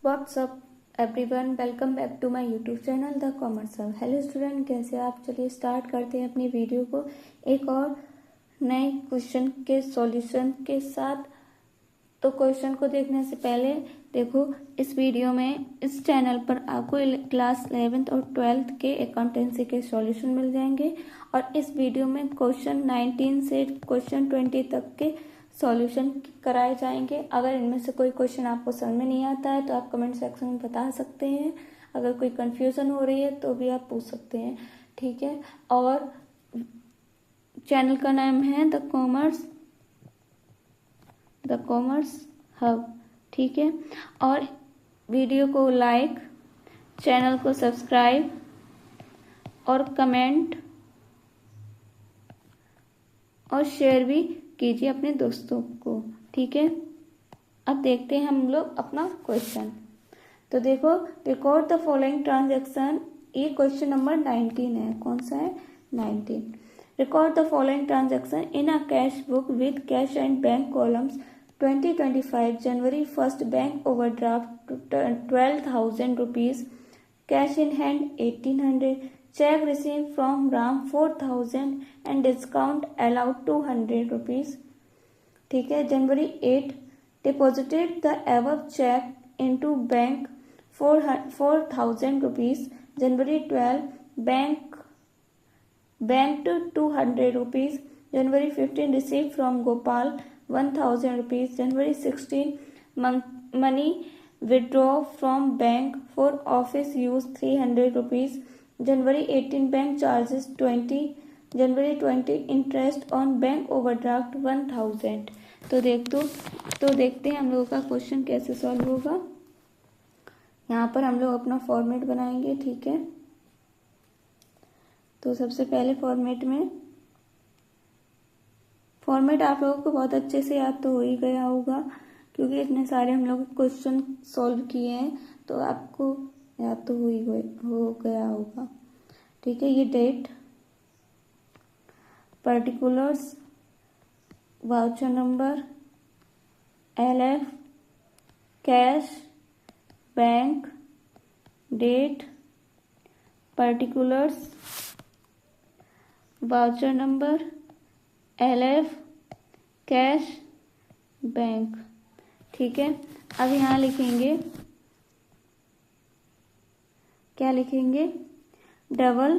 WhatsApp everyone, welcome back to my YouTube channel the commerce hub. Hello student, कैसे आप? चलिए start करते हैं अपनी वीडियो को एक और नए क्वेश्चन के सॉल्यूशन के साथ। तो क्वेश्चन को देखने से पहले देखो, इस वीडियो में इस चैनल पर आपको क्लास 11th और 12th के अकाउंटेंसी के सॉल्यूशन मिल जाएंगे और इस वीडियो में क्वेश्चन 19 से क्वेश्चन 20 तक के सॉल्यूशन कराए जाएंगे। अगर इनमें से कोई क्वेश्चन आपको समझ में नहीं आता है तो आप कमेंट सेक्शन में बता सकते हैं। अगर कोई कंफ्यूजन हो रही है तो भी आप पूछ सकते हैं, ठीक है। और चैनल का नाम है द कॉमर्स हब, ठीक है। और वीडियो को लाइक, चैनल को सब्सक्राइब और कमेंट और शेयर भी कीजिए अपने दोस्तों को, ठीक है। अब देखते हैं हम लोग अपना क्वेश्चन। तो देखो, रिकॉर्ड द फॉलोइंग ट्रांजैक्शन, ये क्वेश्चन नंबर 19 है। कौन सा है? 19। Record the following transaction in a cash book with cash and bank columns 2025 January 1st bank overdraft 12,000 rupees, cash in hand 1800, check received from Ram 4,000 and discount allowed 200 rupees, ठीक है। जनवरी 8 deposited the above check into bank 4,000 rupees. January 12 banked 200 rupees. January 15 received from Gopal 1,000 rupees. January 16 money withdraw from bank for office use 300 rupees. January 18 bank charges 20. January 20 interest on bank overdraft 1,000। तो देखते हैं हम लोगों का question कैसे solve होगा। यहाँ पर हम लोग अपना फॉर्मेट बनाएंगे, ठीक है। तो सबसे पहले फॉर्मेट आप लोगों को बहुत अच्छे से याद तो हो ही गया होगा, क्योंकि इतने सारे हम लोग क्वेश्चन सॉल्व किए हैं तो आपको याद तो हो गया होगा, ठीक है। ये date, particulars, voucher number, LF, cash, bank, date, particulars, voucher number, LF, cash, bank, ठीक है। अब यहाँ लिखेंगे, क्या लिखेंगे? डबल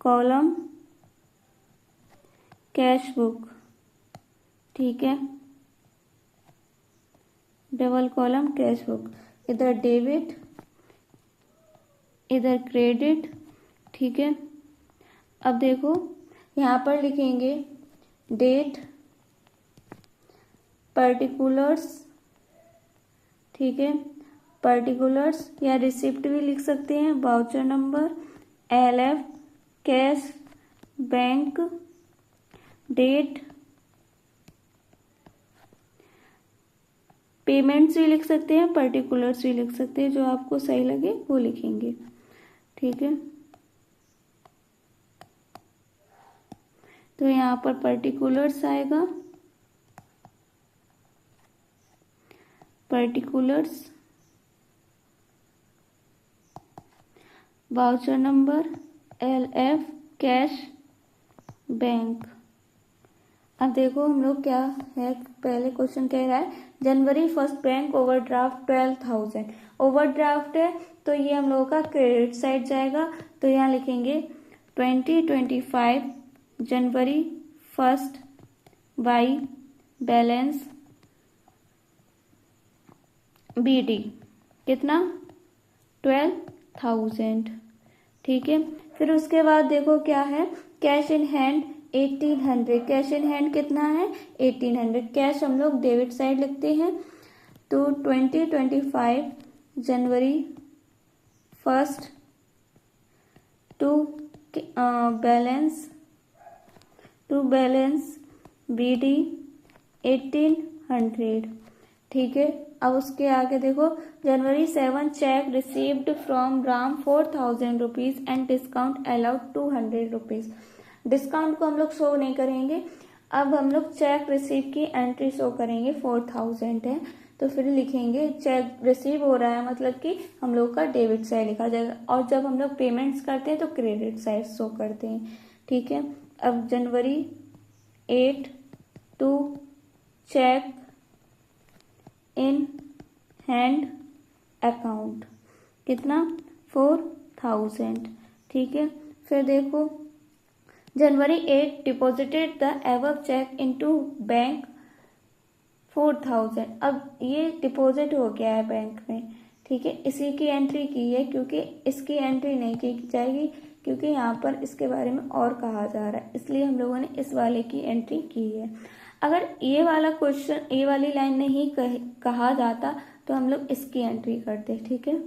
कॉलम कैश बुक, ठीक है। डबल कॉलम कैश बुक, इधर डेबिट इधर क्रेडिट, ठीक है। अब देखो, यहाँ पर लिखेंगे डेट, पर्टिकुलर्स, ठीक है। पर्टिकुलर्स या रिसिप्ट भी लिख सकते हैं, voucher number, LF, cash, bank, date, payments भी लिख सकते हैं, पर्टिकुलर्स भी लिख सकते हैं, जो आपको सही लगे वो लिखेंगे, ठीक है। तो यहाँ पर पर्टिकुलर्स आएगा, particulars, voucher number, LF, cash, bank. अब देखो हम लोग क्या है, पहले क्वेश्चन कह रहा है जनवरी 1st बैंक ओवरड्राफ्ट 12,000। ओवरड्राफ्ट है तो ये हम लोगों का क्रेडिट साइड जाएगा। तो यहाँ लिखेंगे 2025 जनवरी 1st बाई बैलेंस BD कितना? 12,000, ठीक है। फिर उसके बाद देखो क्या है, cash in hand 1800। Cash in hand कितना है? 1800। कैश हम लोग डेबिट साइड लिखते हैं। तो 2025 जनवरी 1st टू बैलेंस BD 1800, ठीक है। अब उसके आगे देखो, जनवरी 7 check received from Ram 4,000 rupees and discount allowed 200 rupees. Discount को हम लोग शो नहीं करेंगे, अब हम लोग चेक रिसीव की एंट्री शो करेंगे, 4000 है, तो फिर लिखेंगे चेक रिसीव हो रहा है मतलब कि हम लोग का डेबिट साइड लिखा जाएगा, और जब हम लोग पेमेंट्स करते हैं तो क्रेडिट साइड शो करते हैं। ठीक है, अब January 8 to cheque in hand account, कितना 4000। ठीक है, फिर देखो January 8 deposited the above cheque into bank 4000। अब ये डिपॉजिट हो गया है बैंक में। ठीक है, इसी की एंट्री की है, क्योंकि इसकी एंट्री नहीं की जाएगी क्योंकि यहाँ पर इसके बारे में और कहा जा रहा है, इसलिए हम लोगों ने इस वाले की एंट्री की है। अगर ये वाला क्वेश्चन, ये वाली लाइन नहीं कहा जाता तो हम लोग इसकी एंट्री करते। ठीक है,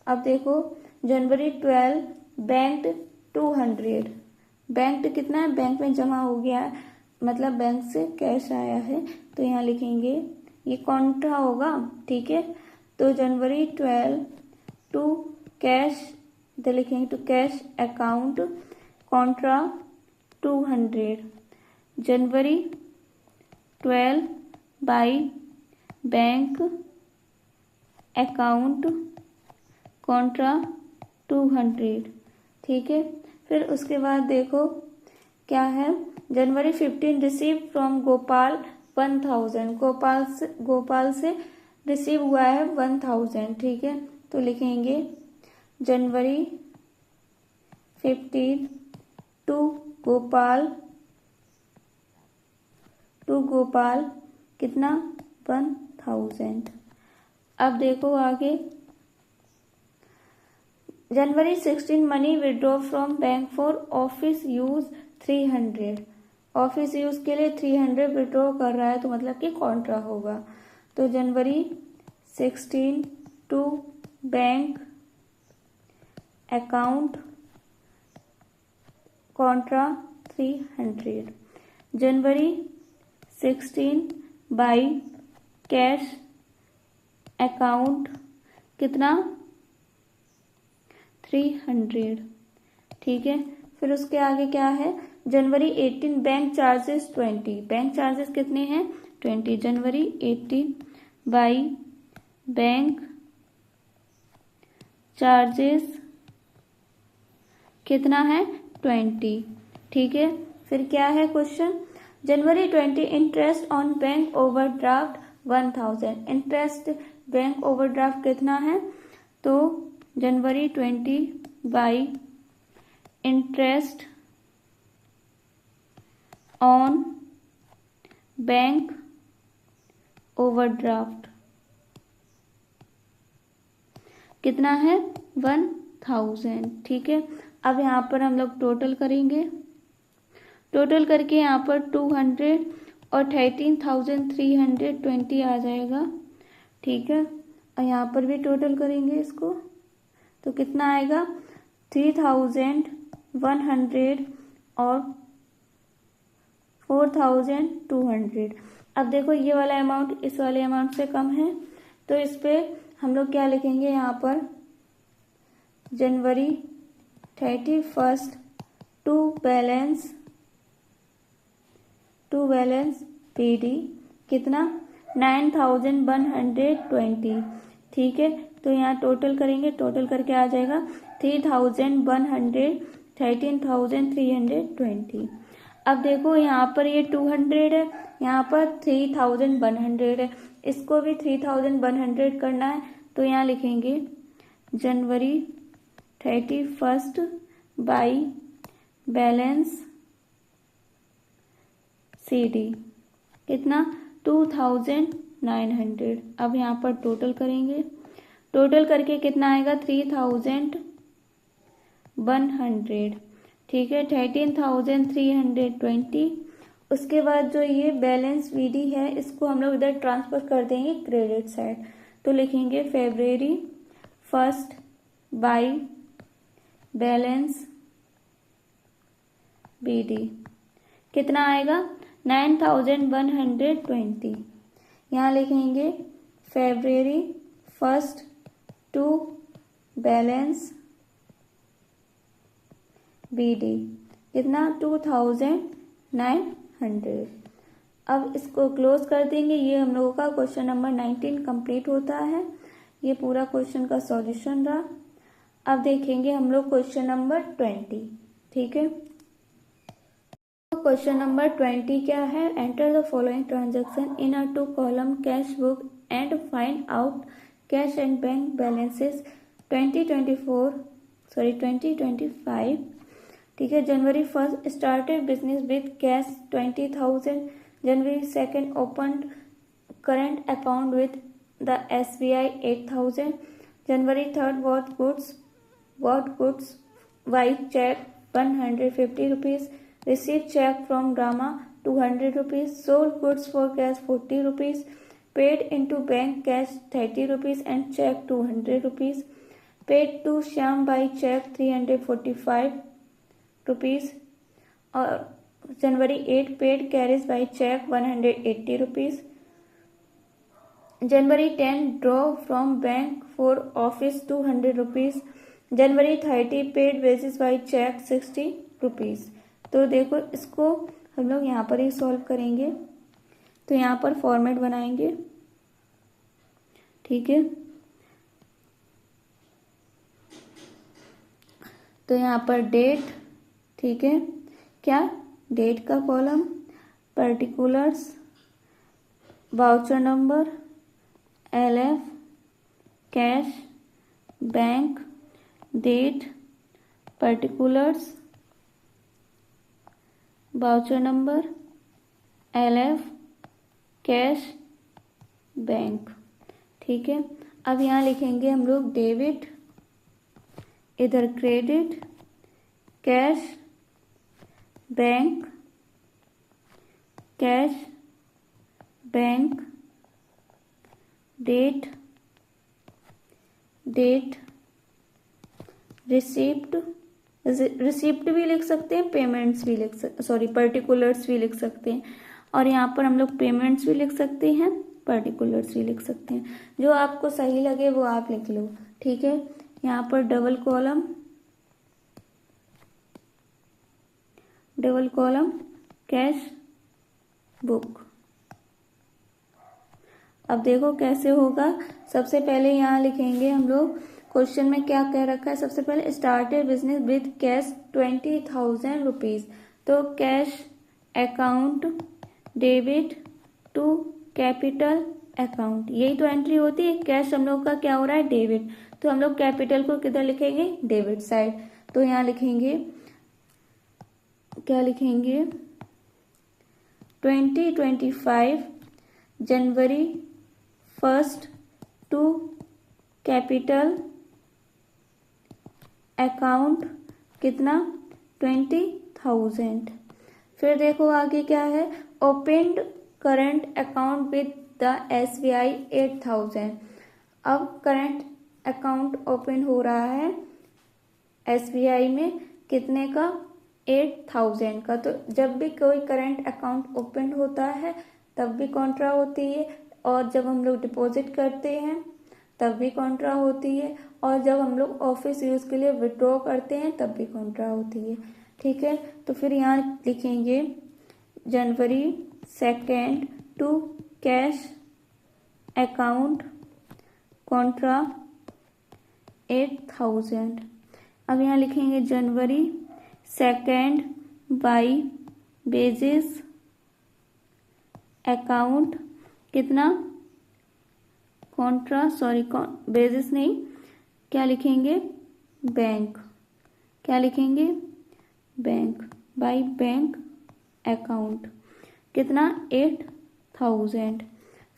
अब देखो जनवरी 12 बैंक 200, बैंक कितना है, बैंक में जमा हो गया है मतलब बैंक से कैश आया है, तो यहाँ लिखेंगे ये कॉन्ट्रा होगा। ठीक है, तो जनवरी 12 टू कैश, इधर लिखेंगे to cash account contra 200। January 12 by bank account contra 200। ठीक है, फिर उसके बाद देखो क्या है, January 15 receive from Gopal 1000, Gopal से रिसीव हुआ है 1000। ठीक है, तो लिखेंगे जनवरी 15 टू गोपाल कितना 1000। अब देखो आगे जनवरी 16 money withdraw from bank for office use 300, office use के लिए 300 विड्रॉ कर रहा है तो मतलब कि कॉन्ट्रा होगा। तो January 16 to bank account contra 300। January 16 by cash account कितना 300। ठीक है, फिर उसके आगे क्या है, January 18 bank charges 20, bank charges कितने हैं 20। जनवरी 18 बाई बैंक चार्जेस कितना है 20। ठीक है, फिर क्या है question, January 20 interest on bank overdraft 1000, interest bank overdraft कितना है, तो जनवरी 20 by interest on bank overdraft कितना है 1000। ठीक है, अब यहाँ पर हम लोग टोटल करेंगे, टोटल करके यहाँ पर 200 और 13,320 आ जाएगा। ठीक है, और यहाँ पर भी टोटल करेंगे इसको तो कितना आएगा 3100 और 4200। अब देखो ये वाला अमाउंट इस वाले अमाउंट से कम है, तो इस पे हम लोग क्या लिखेंगे, यहाँ पर जनवरी 31 टू बैलेंस पीडी कितना 9120। ठीक है, तो यहाँ टोटल करेंगे, टोटल करके आ जाएगा 3100 13,320। अब देखो यहाँ पर ये 200 है, यहाँ पर 3100 है, इसको भी 3100 करना है, तो यहाँ लिखेंगे जनवरी 31 बाई बैलेंस सीडी कितना 2900। अब यहाँ पर टोटल करेंगे, टोटल करके कितना आएगा 3100। ठीक है, 13,320। उसके बाद जो ये बैलेंस वीडी है इसको हम लोग इधर ट्रांसफर कर देंगे क्रेडिट साइड, तो लिखेंगे February 1 बाई बैलेंस बीडी कितना आएगा 9120। यहाँ लिखेंगे February 1 टू बैलेंस बीडी कितना 2900। अब इसको क्लोज कर देंगे। ये हम लोगों का क्वेश्चन नंबर 19 कंप्लीट होता है। ये पूरा क्वेश्चन का सॉल्यूशन रहा। अब देखेंगे हम लोग क्वेश्चन नंबर 20। ठीक है, क्वेश्चन नंबर 20 क्या है? Enter the following transaction in a 2 column cash book and find out cash and bank balances 2025। ठीक है, जनवरी 1st started business with cash 20,000। January 2nd open current account with the SBI 8,000। January 3rd bought goods by check 150 rupees, received check from Rama 200 rupees, sold goods for cash 40 rupees, paid into bank cash 30 rupees and check 200 rupees, paid to Shyam by check 345 rupees। और जनवरी 8 paid carriage by check 180 rupees। January 10 draw from bank for office 200 rupees। January 30 paid wages by check 60 rupees। तो देखो इसको हम लोग यहाँ पर ही solve करेंगे। तो यहाँ पर फॉर्मेट बनाएंगे। ठीक है, तो यहाँ पर डेट, ठीक है, क्या डेट का column, particulars, voucher number, LF, cash, bank, date, particulars, voucher number, LF, cash, bank. ठीक है, अब यहाँ लिखेंगे हम लोग डेबिट, इधर credit, cash, bank, cash, bank, date, receipt भी लिख सकते हैं, पेमेंट्स भी लिख सकते, पर्टिकुलर्स भी लिख सकते हैं। और यहाँ पर हम लोग पेमेंट्स भी लिख सकते हैं, पर्टिकुलर्स भी लिख सकते हैं। जो आपको सही लगे वो आप लिख लो। ठीक है, यहाँ पर डबल कॉलम कैश बुक। अब देखो कैसे होगा। सबसे पहले यहाँ लिखेंगे हम लोग, क्वेश्चन में क्या कह रखा है? सबसे पहले started business with cash 20,000 rupees. तो cash account debit to capital account, यही तो एंट्री होती है। कैश हम लोग का क्या हो रहा है? डेबिट। तो हम लोग कैपिटल को किधर लिखेंगे? Debit side. तो यहाँ लिखेंगे, क्या लिखेंगे? 2025 जनवरी 1st टू कैपिटल अकाउंट कितना? 20,000। फिर देखो आगे क्या है? Opened current account with the SBI 8,000। अब करंट अकाउंट ओपन हो रहा है SBI में, कितने का? 8,000 का। तो जब भी कोई करंट अकाउंट ओपन होता है तब भी कॉन्ट्रा होती है, और जब हम लोग डिपॉजिट करते हैं तब भी कॉन्ट्रा होती है, और जब हम लोग ऑफिस यूज के लिए विड्रॉ करते हैं तब भी कॉन्ट्रा होती है। ठीक है, तो फिर यहाँ लिखेंगे January 2nd to cash account contra 8,000। अब यहाँ लिखेंगे January 2nd by basis account कितना? कॉन्ट्रा, बेसिस नहीं, क्या लिखेंगे? बैंक। क्या लिखेंगे? बैंक बाई बैंक अकाउंट कितना? 8,000।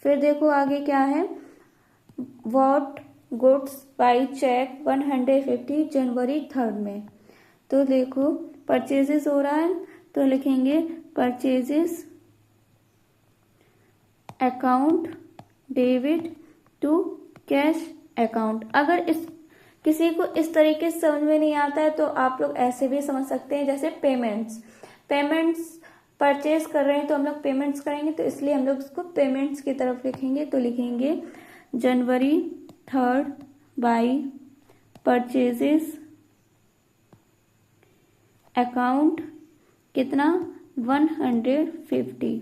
फिर देखो आगे क्या है? Bought goods by cheque 150 January 3rd में। तो देखो परचेजेस हो रहा है, तो लिखेंगे purchases account debit to cash account. अगर किसी को इस तरीके से समझ में नहीं आता है तो आप लोग ऐसे भी समझ सकते हैं, जैसे पेमेंट्स परचेज कर रहे हैं तो हम लोग पेमेंट्स करेंगे, तो इसलिए हम लोग इसको पेमेंट्स की तरफ लिखेंगे। तो लिखेंगे जनवरी 3rd बाई परचेजेस अकाउंट कितना? 150।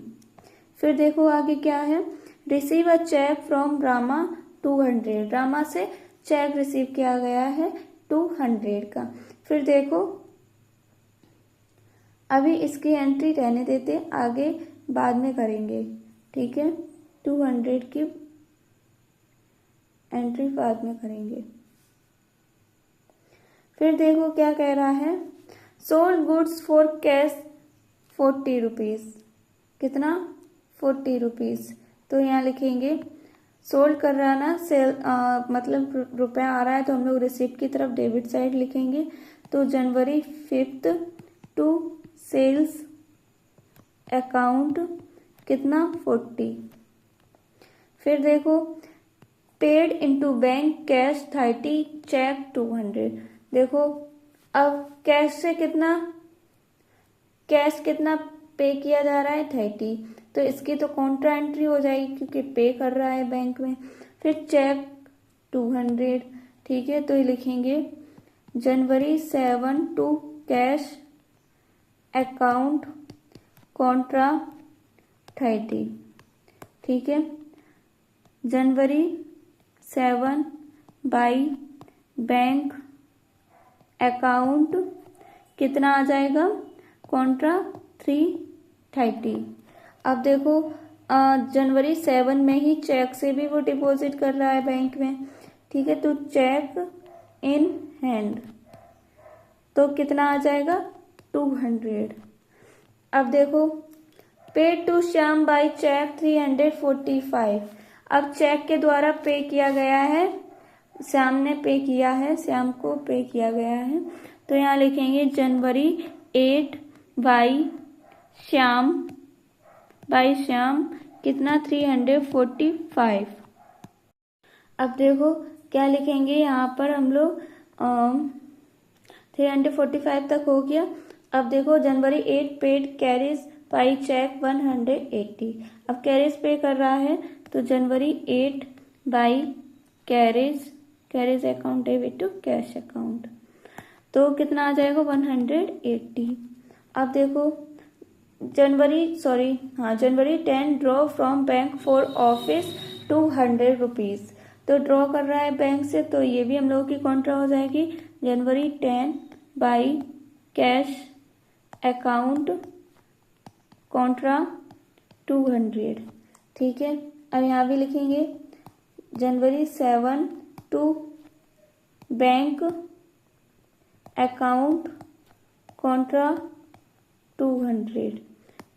फिर देखो आगे क्या है, receive a cheque from Rama 200, Rama से चेक रिसीव किया गया है 200 का। फिर देखो अभी इसकी एंट्री रहने देते, आगे बाद में करेंगे, ठीक है, 200 की एंट्री बाद में करेंगे। फिर देखो क्या कह रहा है, sold goods for cash 40 rupees, कितना 40 रुपीज। तो यहाँ लिखेंगे सोल्ड कर रहा ना, सेल मतलब रुपया आ रहा है तो हम लोग रिसिप्ट की तरफ डेबिट साइड लिखेंगे। तो जनवरी 5 टू सेल्स अकाउंट कितना 40। फिर देखो paid into bank cash 30 cheque 200। देखो अब कैश से कितना, कैश कितना पे किया जा रहा है 30, तो इसकी तो कॉन्ट्रा एंट्री हो जाएगी क्योंकि पे कर रहा है बैंक में। फिर चेक 200, ठीक है, तो ये लिखेंगे जनवरी 7 टू कैश अकाउंट कॉन्ट्रा 30, ठीक है, जनवरी 7 बाई बैंक अकाउंट कितना आ जाएगा कॉन्ट्रा 330। अब देखो जनवरी 7 में ही चेक से भी वो डिपॉजिट कर रहा है बैंक में, ठीक है, तो चेक इन हैंड तो कितना आ जाएगा 200। अब देखो paid to Shyam by cheque 345। अब चेक के द्वारा पे किया गया है, श्याम ने पे किया है, श्याम को पे किया गया है। तो यहाँ लिखेंगे January 8 by Shyam, by Shyam कितना 345। अब देखो क्या लिखेंगे, यहाँ पर हम लोग 345 तक हो गया। अब देखो January 8 paid carriage by cheque 180। अब कैरिज पे कर रहा है तो January 8 by carriage, carriage account debit to cash account, तो कितना आ जाएगा 180। अब देखो January 10 draw from bank for office 200 rupees. तो ड्रॉ कर रहा है बैंक से, तो ये भी हम लोगों की कॉन्ट्रा हो जाएगी जनवरी 10 बाई कैश अकाउंट कॉन्ट्रा 200, ठीक है। अब यहाँ भी लिखेंगे जनवरी 7 टू बैंक अकाउंट कॉन्ट्रा 200,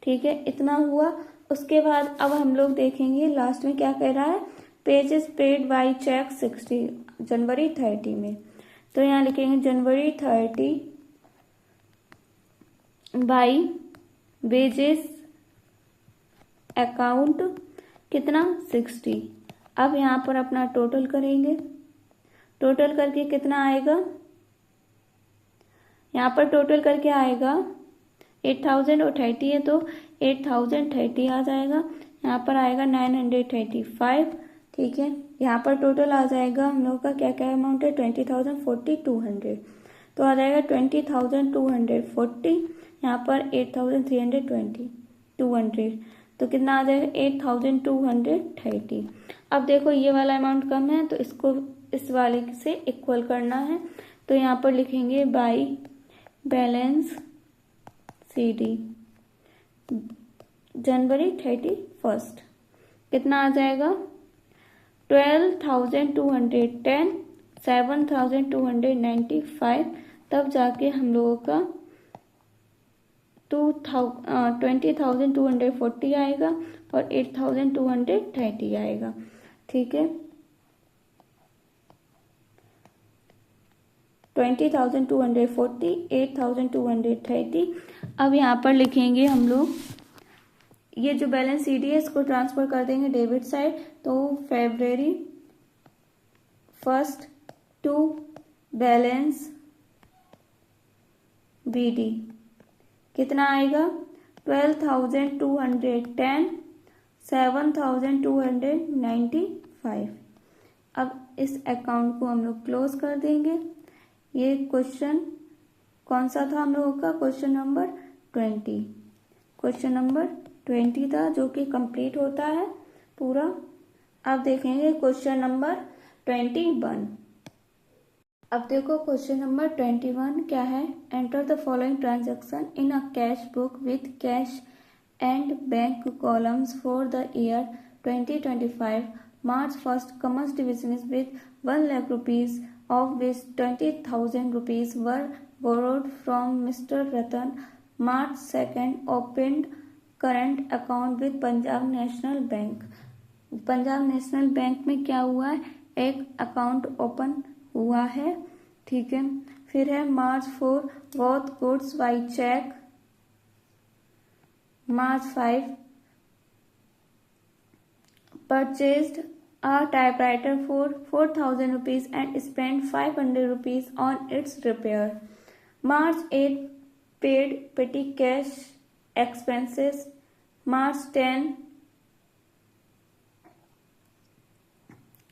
ठीक है, इतना हुआ। उसके बाद अब हम लोग देखेंगे लास्ट में क्या कह रहा है, पेजेस पेड बाई चेक 60 जनवरी 30 में। तो यहाँ लिखेंगे जनवरी 30 बाई वेजेस अकाउंट कितना 60। अब यहाँ पर अपना टोटल करेंगे, टोटल करके कितना आएगा, यहाँ पर टोटल करके आएगा 8000 और 30 है तो 8030 आ जाएगा। यहाँ पर आएगा 935, ठीक है। यहाँ पर टोटल आ जाएगा हम लोग का क्या क्या अमाउंट है 20,040 200, तो आ जाएगा 20,240, यहाँ पर 8,320 200, तो कितना आ जाएगा 8,230। अब देखो ये वाला अमाउंट कम है तो इसको इस वाले से इक्वल करना है, तो यहाँ पर लिखेंगे बाई बैलेंस CD जनवरी 31 कितना आ जाएगा 12,210 7,295, तब जाके हम लोगों का 20,240 आएगा और 8,230 आएगा, ठीक है। 20,240 8,230। अब यहाँ पर लिखेंगे हम लोग ये जो बैलेंस CD है इसको ट्रांसफर कर देंगे डेबिट साइड, तो February 1 टू बैलेंस BD कितना आएगा 12,210 7,295। अब इस अकाउंट को हम लोग क्लोज कर देंगे। ये क्वेश्चन कौन सा था हम लोगों का, क्वेश्चन नंबर 20, क्वेश्चन नंबर 20 था, जो कि कंप्लीट होता है पूरा। अब देखेंगे क्वेश्चन नंबर 21। अब देखो क्वेश्चन नंबर 21 क्या है। Enter the following transaction in a cash book with cash and bank columns for the year 2025। March 1st commenced business with 1 lakh rupees, of which 20,000 rupees were borrowed from Mr. Ratan. March 2nd opened current account with Punjab National Bank. Punjab National bank में क्या हुआ है, एक account open हुआ है, ठीक है। फिर है March 4 bought goods by check. March 5 purchased a typewriter for 4,000 rupees and spent 500 rupees on its repair. March 8 paid petty cash expenses. March 10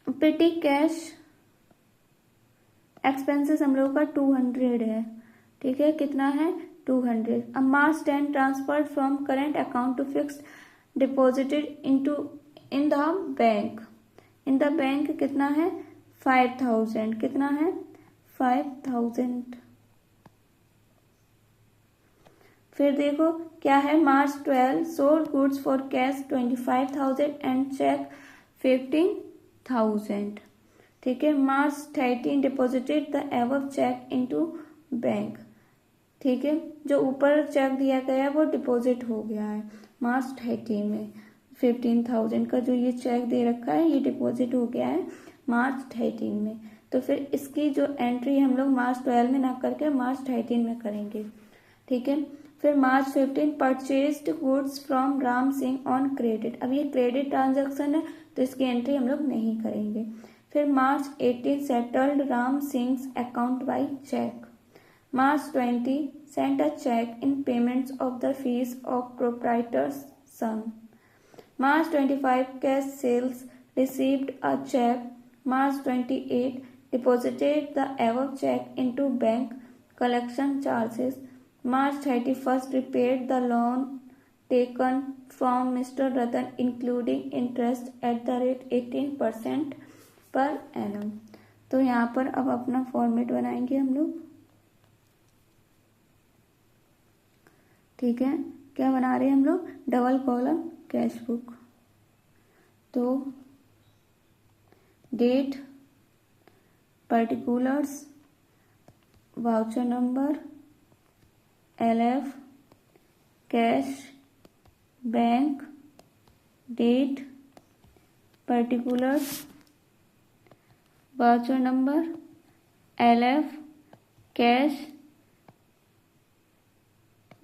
petty cash expenses हम लोग का 200 है, ठीक है। कितना है 200। अब March 10 transferred from current account to fixed deposited in the bank. In the bank कितना है 5,000। कितना है 5,000। फिर देखो क्या है March 12 sold goods for cash 25,000 and cheque 15,000, ठीक है। March 13 deposited the above cheque into bank, ठीक है। जो ऊपर चेक दिया गया है वो डिपॉजिट हो गया है March 13 में। 15,000 का जो ये चेक दे रखा है ये डिपॉजिट हो गया है March 13 में। तो फिर इसकी जो एंट्री हम लोग March 12 में ना करके March 13 में करेंगे, ठीक है। फिर March 15 purchased goods from Ram Singh on credit. अब ये क्रेडिट ट्रांजैक्शन है तो इसकी एंट्री हम लोग नहीं करेंगे। फिर March 18 settled Ram Singh account by cheque. March 20 sent a cheque in payments of the fees of proprietors son. March 25 cash sales received a check. March 28 deposited the above check into bank collection charges. March 31st repaid the loan taken from Mr. Ratan including interest at the rate 18% per annum. तो यहाँ पर अब अपना format बनाएंगे हम लोग, ठीक है। क्या बना रहे हैं हम लोग, डबल कॉलम कैश बुक। तो date, particulars, voucher number, LF, cash, bank, date, particulars, voucher number, LF, cash,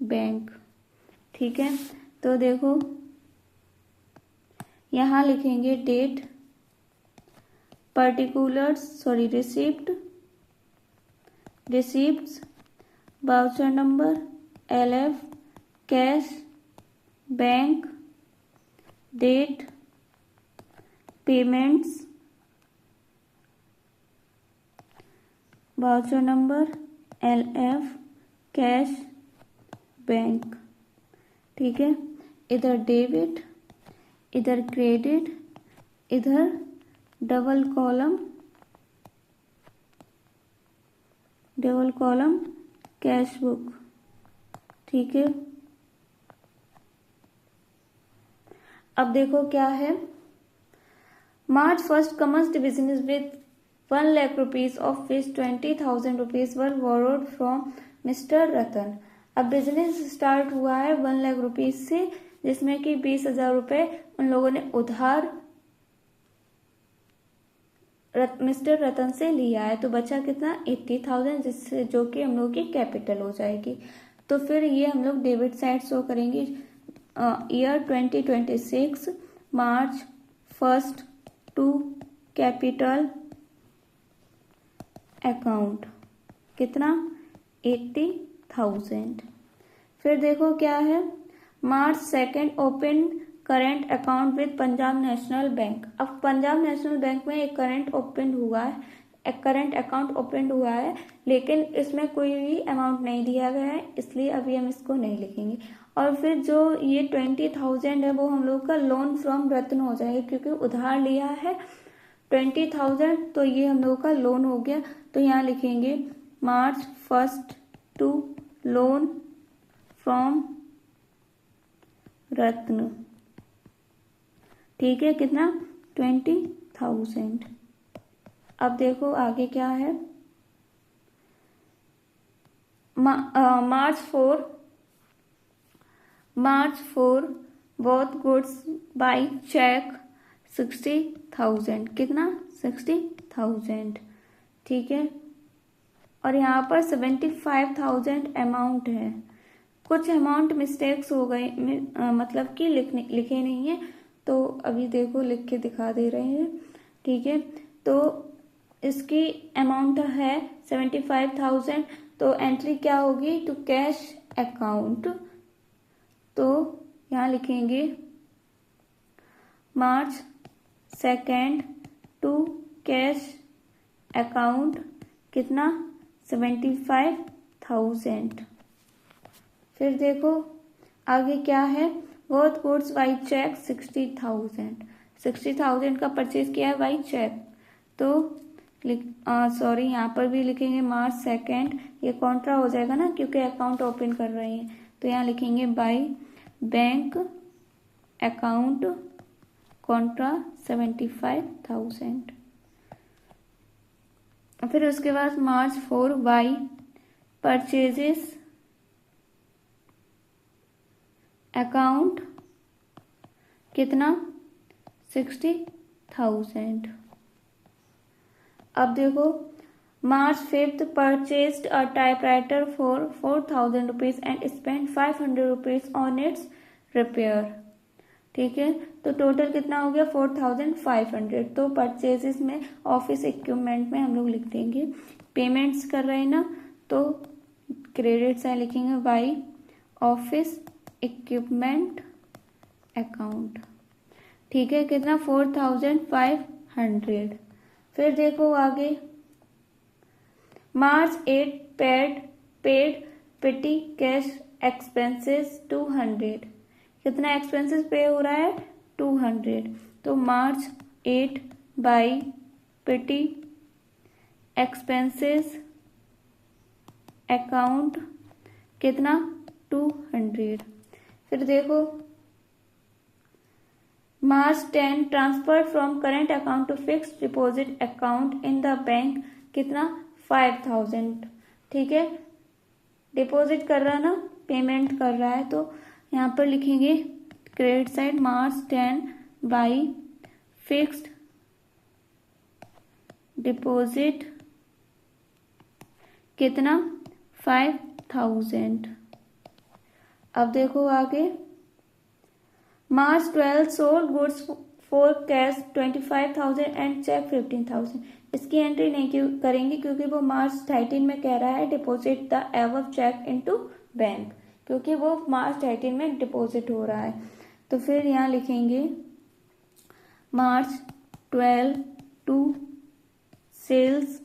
bank, ठीक है। तो देखो यहाँ लिखेंगे date, particulars receipts, voucher number, LF, cash, bank, date, payments, voucher number, LF, cash, bank, ठीक है। इधर डेबिट, इधर क्रेडिट, इधर डबल कॉलम कैश बुक, ठीक है। अब देखो क्या है, March 1st commenced business with 1 lakh rupees, of which 20,000 rupees were borrowed from Mr. Ratan. अब बिजनेस स्टार्ट हुआ है 1 लाख रुपीज से, जिसमें कि 20,000 रुपए उन लोगों ने उधार मिस्टर रतन से लिया है। तो बचा कितना 80,000, जिससे जो कि हम लोग की कैपिटल हो जाएगी। तो फिर ये हम लोग डेबिट साइड शो करेंगे। Year 2026 March 1st to capital account कितना 80,000। फिर देखो क्या है, March 2nd open current account with Punjab National Bank. अब पंजाब नेशनल बैंक में एक करेंट ओपन हुआ है करंट अकाउंट ओपन हुआ है, लेकिन इसमें कोई भी अमाउंट नहीं दिया गया है, इसलिए अभी हम इसको नहीं लिखेंगे। और फिर जो ये 20,000 है वो हम लोग का लोन फ्रॉम रत्न हो जाएगा, क्योंकि उधार लिया है 20,000, तो ये हम लोग का लोन हो गया। तो यहाँ लिखेंगे March 1st to loan from Ratna. ठीक है, कितना 20,000। अब देखो आगे क्या है। March 4 both goods by check 60,000। कितना 60,000। ठीक है, और यहाँ पर 75,000 अमाउंट है। कुछ अमाउंट मिस्टेक्स हो गए, मतलब कि लिखे नहीं है, तो अभी देखो लिख के दिखा दे रहे हैं। ठीक है, तो इसकी अमाउंट है 75,000, तो एंट्री क्या होगी टू कैश अकाउंट। तो यहाँ लिखेंगे March 2 टू कैश अकाउंट, कितना 75,000। फिर देखो आगे क्या है, बोथ गुड्स बाई चेक 60,000 का परचेज किया है बाई चेक। तो सॉरी, यहाँ पर भी लिखेंगे March 2, ये कॉन्ट्रा हो जाएगा ना, क्योंकि अकाउंट ओपन कर रहे हैं। तो यहाँ लिखेंगे बाई बैंक अकाउंट कॉन्ट्रा 75,000। फिर उसके बाद March 4 बाई परचेजेस अकाउंट, कितना 60,000। अब देखो March 5 purchased a typewriter for 4,000 rupees and spend 500 rupees on it's repair. ठीक है, तो टोटल कितना हो गया 4,500। तो परचेजेस में ऑफिस इक्विपमेंट में हम लोग लिख देंगे, पेमेंट्स कर रहे हैं ना, तो क्रेडिट साइड लिखेंगे बाई ऑफिस इक्विपमेंट अकाउंट। ठीक है, कितना 4,500। फिर देखो आगे March 8 पेड पेटी कैश एक्सपेंसेस 200। कितना एक्सपेंसेस पे हो रहा है 200। तो March 8 by petty expenses account, कितना 200। फिर देखो March 10 transfer from current account to fixed deposit account in the bank, कितना 5,000। ठीक है, डिपॉजिट कर रहा है ना, पेमेंट कर रहा है, तो यहाँ पर लिखेंगे credit side March 10 by fixed deposit, कितना 5,000। अब देखो आगे March 12 sold goods for cash 25,000 and cheque 15,000। इसकी एंट्री नहीं करेंगे, क्योंकि वो March 13 में कह रहा है deposit the above cheque into bank, क्योंकि वो March 13 में डिपॉजिट हो रहा है। तो फिर यहाँ लिखेंगे March 12 टू सेल्स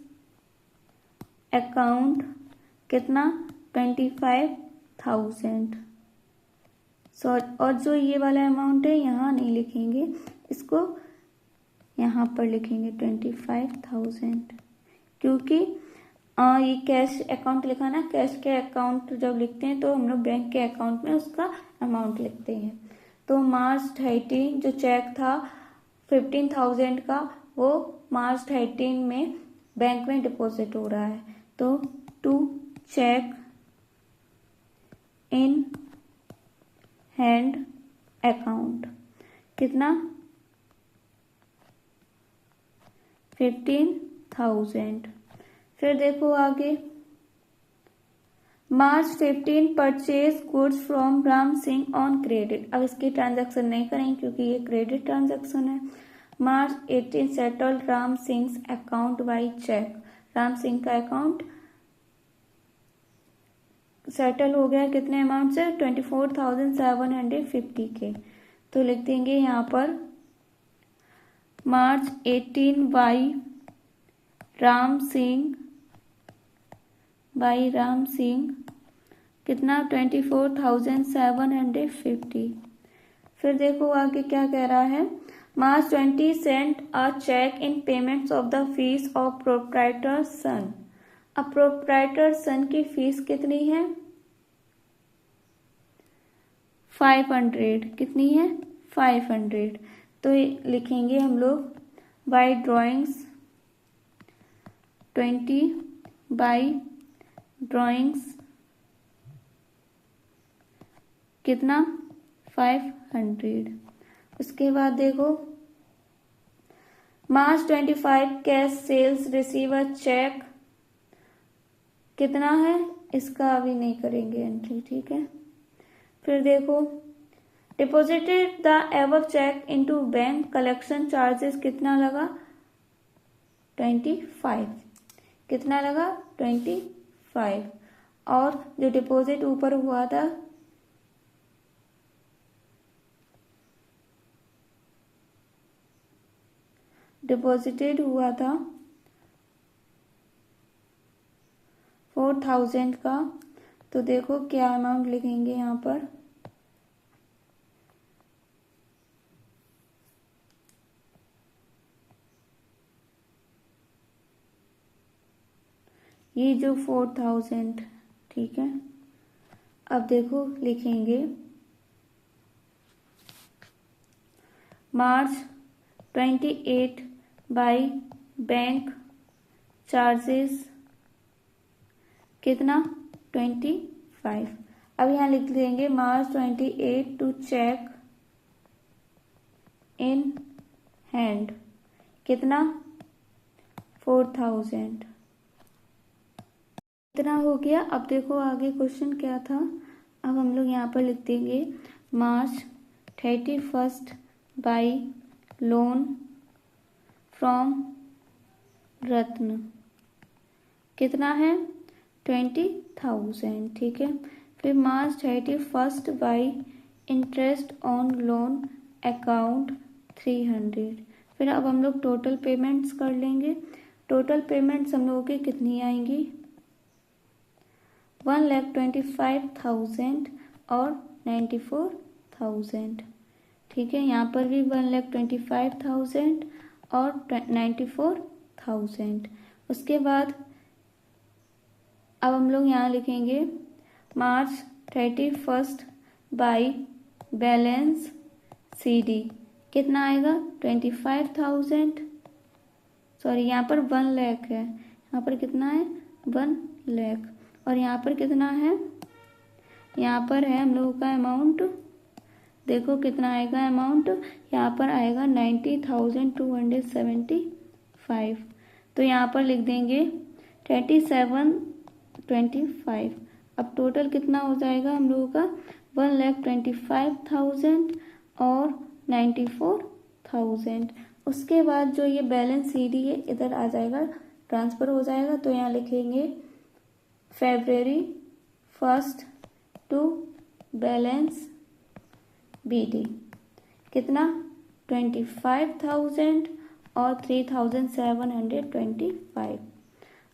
अकाउंट, कितना 25,000। और जो ये वाला अमाउंट है यहाँ नहीं लिखेंगे, इसको यहाँ पर लिखेंगे 25,000, क्योंकि ये कैश अकाउंट लिखा ना, कैश के अकाउंट जब लिखते हैं तो हम लोग बैंक के अकाउंट में उसका अमाउंट लिखते हैं। तो March 13 जो चेक था 15,000 का, वो March 13 में बैंक में डिपॉजिट हो रहा है। तो to cheque in hand account, कितना 15,000। फिर देखो आगे March 15 purchase goods from Ram Singh on credit. अब इसकी ट्रांजैक्शन नहीं करेंगे, क्योंकि ये क्रेडिट ट्रांजैक्शन है। March 18 settle Ram Singh account by cheque. Ram Singh का अकाउंट सेटल हो गया, कितने अमाउंट से 24,750 के। तो लिख देंगे यहाँ पर March 18 by Ram Singh, by Ram Singh, कितना 24,750। फिर देखो आगे क्या कह रहा है, March 20 sent a cheque in payments of the fees of proprietor son. अब प्रोप्राइटर सन की फीस कितनी है, 500। कितनी है, 500। तो लिखेंगे हम लोग बाई ड्राइंग्स 20, बाई ड्राइंग्स कितना 500। उसके बाद देखो March 25 cash sales receive a cheque, कितना है, इसका अभी नहीं करेंगे एंट्री, ठीक है। फिर देखो deposited the above cheque into bank, collection charges कितना लगा 25, कितना लगा 25। और जो डिपॉजिट ऊपर हुआ था डिपॉजिटेड हुआ था 4,000 का, तो देखो क्या अमाउंट लिखेंगे यहाँ पर, ये जो 4,000, ठीक है। अब देखो लिखेंगे मार्च 28 बाई बैंक चार्जेस कितना 25। अब यहाँ लिख देंगे मार्च 28 टू चेक इन हैंड, कितना 4,000। इतना हो गया। अब देखो आगे क्वेश्चन क्या था, अब हम लोग यहाँ पर लिख देंगे मार्च 31 बाई लोन फ्रॉम रत्न, कितना है 20,000, ठीक है। फिर मार्च 31 by interest on loan account 300। फिर अब हम लोग टोटल पेमेंट्स कर लेंगे। टोटल पेमेंट्स हम लोगों की कितनी आएंगी 1,25,000 और 94,000, ठीक है। यहाँ पर भी 1,25,000 और 94,000। उसके बाद अब हम लोग यहाँ लिखेंगे मार्च 31 बाई बैलेंस CD, कितना आएगा 25,000, सॉरी यहाँ पर 1 लाख है, यहाँ पर कितना है 1 लाख, और यहाँ पर कितना है, यहाँ पर है हम लोगों का अमाउंट, देखो कितना आएगा अमाउंट, यहाँ पर आएगा 90,275। तो यहाँ पर लिख देंगे 2725। अब टोटल कितना हो जाएगा हम लोगों का 1,25,000 और 94,000। उसके बाद जो ये बैलेंस CD है इधर आ जाएगा, ट्रांसफर हो जाएगा। तो यहाँ लिखेंगे February 1 टू बैलेंस BD, कितना 25,000 और 3,725।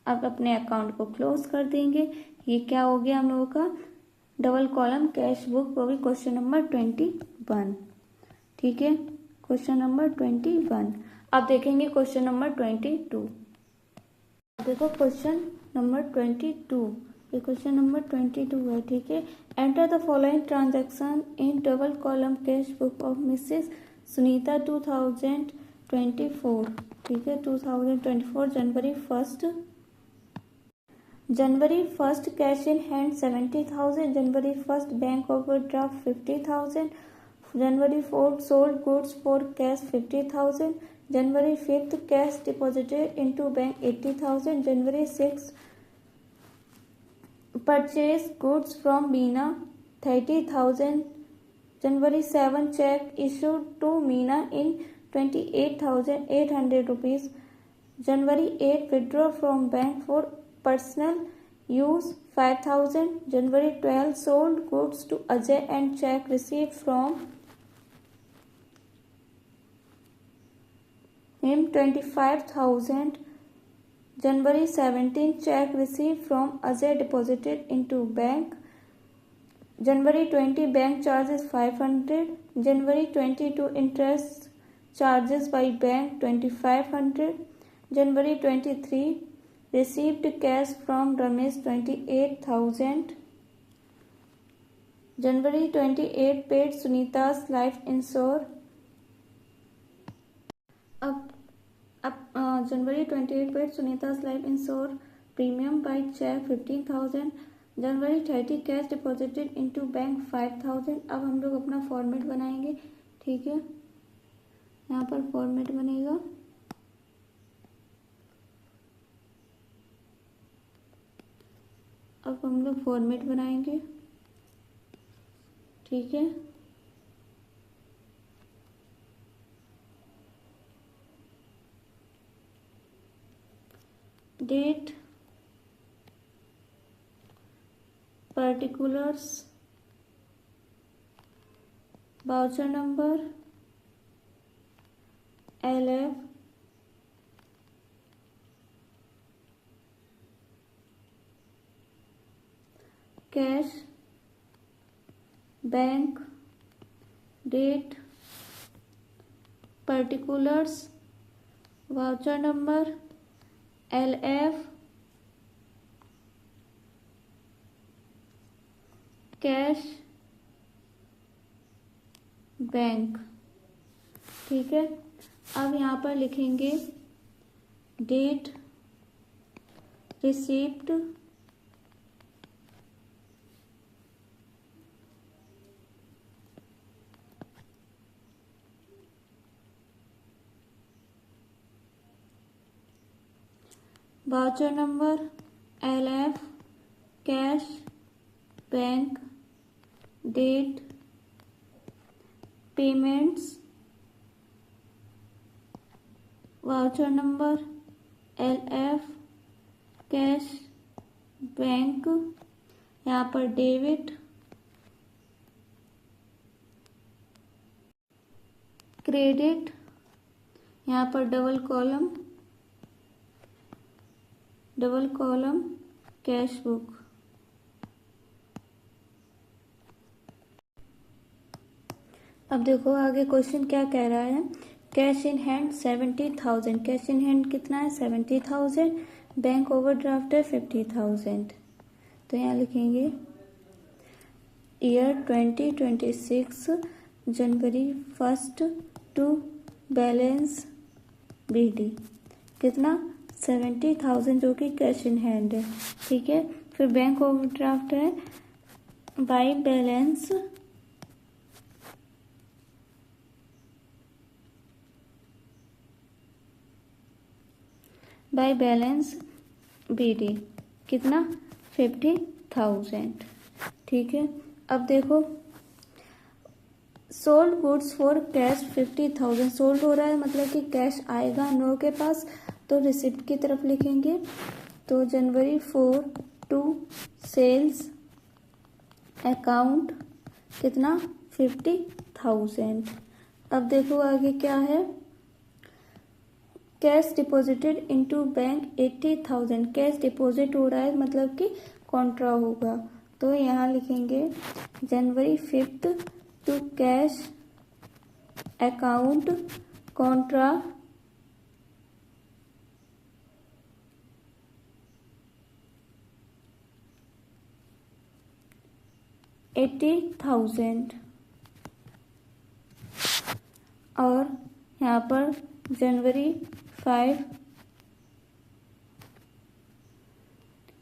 अब अपने अकाउंट को क्लोज कर देंगे। ये क्या हो गया हम लोगों का डबल कॉलम कैश बुक, वो भी क्वेश्चन नंबर 21, ठीक है, क्वेश्चन नंबर 21। अब देखेंगे क्वेश्चन नंबर 22। देखो क्वेश्चन नंबर 22, ये क्वेश्चन नंबर 22 है, ठीक है। Enter the following transaction in double column cash book of Mrs Sunita 2024, ठीक है। 2024 January 1 cash in hand 70,000, January 1 bank overdraft 50,000, January 4 sold goods for cash 50,000, January 5 cash deposited into bank 80,000, January 6 purchase goods from Meena 30,000, January 7 cheque issued to Meena in 28,800 rupees, January 8 withdraw from bank for personal use 5,000, January 12 sold goods to Ajay and check received from him 25,000, January 17 check received from Ajay deposited into bank. January 20 bank charges 500. January 22 interest charges by bank 2500. January 23 received cash from Ramesh 28,000. January 28 paid Sunita's life insurance. अब January 28 paid Sunita's life insurance premium by check 15,000. January 30 cash deposited into bank 5,000. अब हम लोग अपना format बनाएंगे. ठीक है, यहाँ पर फॉर्मेट बनेगा. अब हम लोग फॉर्मेट बनाएंगे. ठीक है, date, particulars, voucher number, LF, cash, bank, date, particulars, voucher number, LF, cash, bank. ठीक है, अब यहाँ पर लिखेंगे date, receipt, voucher number, LF, cash, bank, date, payments, voucher number, LF, cash, bank. यहाँ पर डेबिट, क्रेडिट, यहाँ पर डबल कॉलम कैश बुक. अब देखो आगे क्वेश्चन क्या कह रहा है. Cash in hand 70,000. Cash in hand कितना है? 70,000. बैंक ओवरड्राफ्ट है 50,000. तो यहाँ लिखेंगे year 2026 January 1 to balance BD कितना? 70,000 जो कि कैश इन हैंड है. ठीक है, फिर बैंक ओवरड्राफ्ट है बाय बैलेंस BD कितना? 50,000. ठीक है, अब देखो sold goods for cash 50,000. Sold हो रहा है मतलब कि कैश आएगा हम लोगों के पास, तो रिसिप्ट की तरफ लिखेंगे. तो January 4 टू सेल्स अकाउंट कितना? 50,000. अब देखो आगे क्या है. Cash deposited into bank 80,000. Cash deposit हो रहा है मतलब कि कॉन्ट्रा होगा, तो यहाँ लिखेंगे January 5 to cash account contra 80,000. और यहाँ पर January 5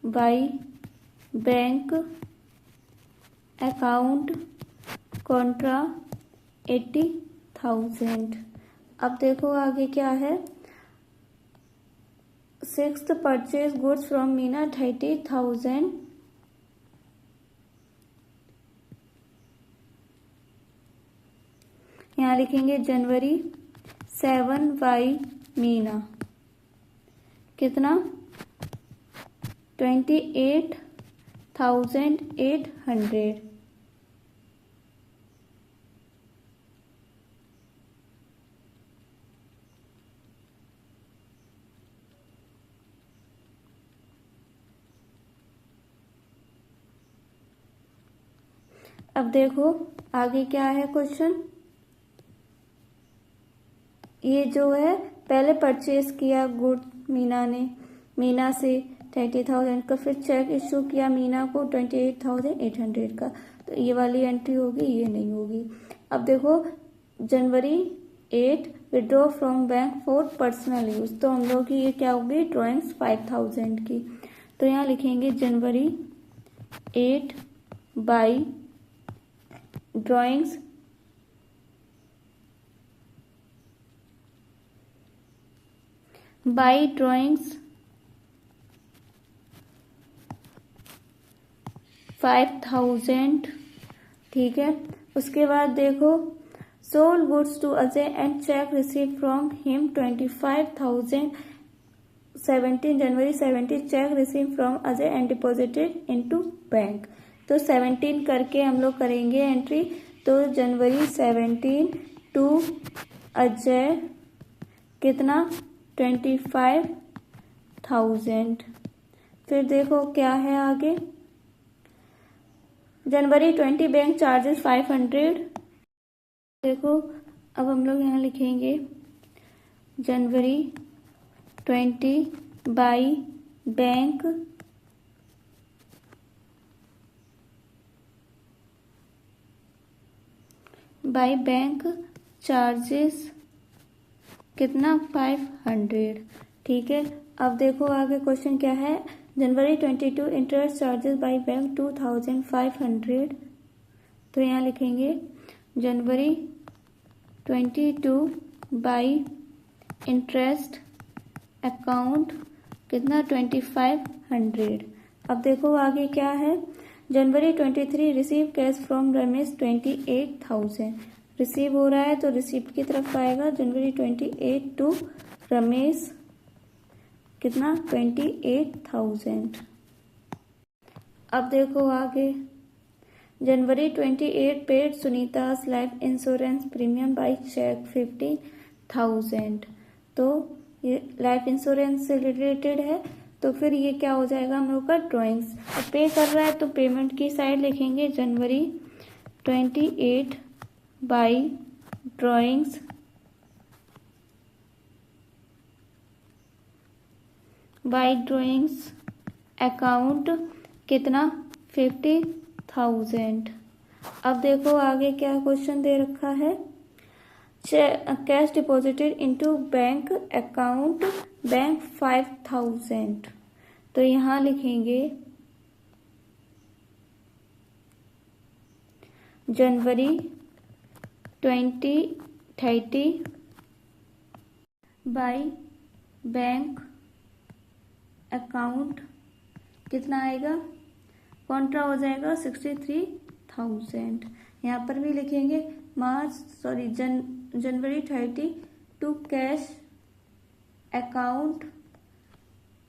by bank account contra 80,000. अब देखो आगे क्या है. 6th purchase goods from Meena 30,000. यहाँ लिखेंगे January 7 बाई मीना कितना? 28,800. अब देखो आगे क्या है क्वेश्चन। ये जो है पहले परचेज किया गुड मीना से 30,000 का, फिर चेक इशू किया मीना को 28,800 का, तो ये वाली एंट्री होगी, ये नहीं होगी। अब देखो January 8 withdraw from bank for personal use, तो हम लोग की ये क्या होगी, ड्राइंग्स 5,000 की। तो यहाँ लिखेंगे January 8 by drawings by drawings 5,000, ठीक है। उसके बाद देखो sold goods to Ajay and cheque receive from him 25,000 January 17 cheque receive from Ajay and deposited into bank. तो 17 करके हम लोग करेंगे एंट्री। तो जनवरी 17 टू अजय कितना 25,000। फिर देखो क्या है आगे, जनवरी 20 बैंक चार्जेस 500। देखो अब हम लोग यहाँ लिखेंगे जनवरी 20 बाई बैंक चार्जेस कितना 500, ठीक है। अब देखो आगे क्वेश्चन क्या है, जनवरी 22 इंटरेस्ट चार्जेस बाई बैंक 2,500। तो यहाँ लिखेंगे जनवरी 22 बाई इंटरेस्ट अकाउंट कितना 2,500। अब देखो आगे क्या है, जनवरी 23 receive cash from Ramesh 28,000, receive हो रहा है तो रिसीप्ट की तरफ आएगा। जनवरी 28 टू रमेश कितना 28,000। अब देखो आगे, January 28 paid Sunita's life insurance premium by cheque 50,000। तो ये लाइफ इंश्योरेंस से रिलेटेड है, तो फिर ये क्या हो जाएगा हम लोग का ड्राइंग्स। अब पे कर रहा है तो पेमेंट की साइड लिखेंगे जनवरी 28 बाई ड्राइंग्स अकाउंट कितना 50,000। अब देखो आगे क्या क्वेश्चन दे रखा है, cash deposited into bank account bank 5,000। तो यहाँ लिखेंगे जनवरी 2030 बाई बैंक अकाउंट कितना आएगा, कॉन्ट्रा हो जाएगा 63,000। यहाँ पर भी लिखेंगे जनवरी 30 टू कैश अकाउंट